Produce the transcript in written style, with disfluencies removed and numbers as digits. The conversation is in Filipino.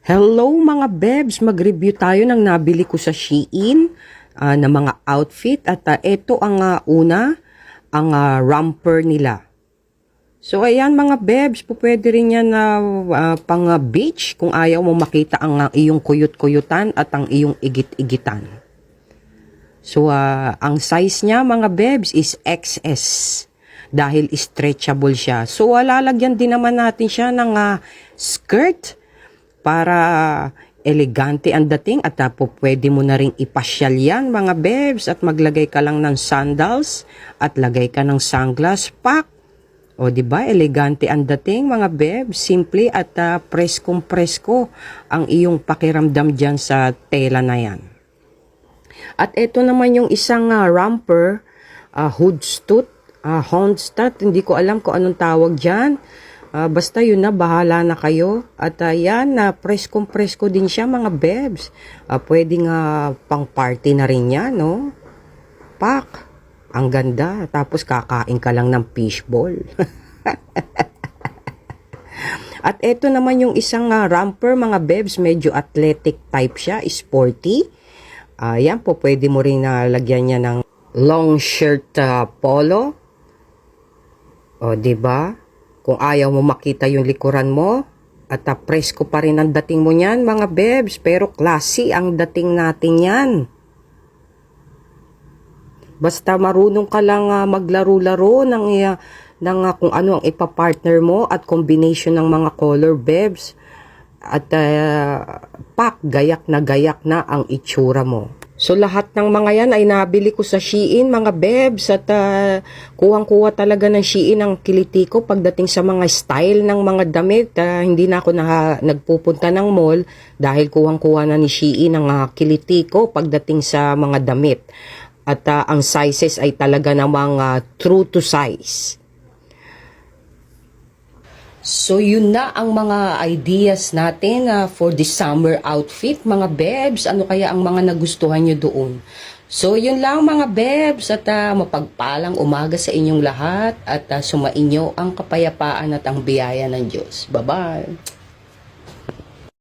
Hello mga bebs, mag-review tayo ng nabili ko sa Shein na mga outfit at ito ang una, ang romper nila. So ayan mga bebs, pwede rin yan na pang beach kung ayaw mo makita ang iyong kuyut-kuyutan at ang iyong igit-igitan. So ang size niya mga bebs is XS dahil stretchable siya. So lalagyan din naman natin siya ng skirt para elegante ang dating at pwede mo na rin ipasyal yan mga bebs at maglagay ka lang ng sandals at lagay ka ng sunglass pack. O diba, elegante ang dating mga bebs, simple at preskong-presko ang iyong pakiramdam dyan sa tela na yan. At ito naman yung isang romper, hoodstut, hindi ko alam kung anong tawag dyan. Basta yun na, bahala na kayo. At yan, preskong-presko din siya mga bebs. Pwede nga pang party na rin yan, no? Pak, ang ganda. Tapos kakain ka lang ng fishball. At ito naman yung isang romper mga bebs, medyo athletic type siya, sporty. Yan po, pwede mo rin lagyan niya ng long shirt polo. O, diba? Kung ayaw mo makita yung likuran mo, at presko pa rin ang dating mo niyan, mga bebs, pero classy ang dating natin yan. Basta marunong ka lang maglaro-laro ng kung ano ang ipapartner mo at combination ng mga color, bebs. At gayak na ang itsura mo. So lahat ng mga yan ay nabili ko sa Shein mga bebs at kuhang-kuha talaga ng Shein ang kiliti ko pagdating sa mga style ng mga damit. Hindi na ako nagpupunta ng mall dahil kuhang-kuha na ni Shein ang kiliti ko pagdating sa mga damit. At ang sizes ay talaga namang true to size. So yun na ang mga ideas natin for the summer outfit mga bebs. Ano kaya ang mga nagustuhan nyo doon? So yun lang mga bebs at mapagpalang umaga sa inyong lahat at sumainyo ang kapayapaan at ang biyaya ng Diyos. Bye-bye!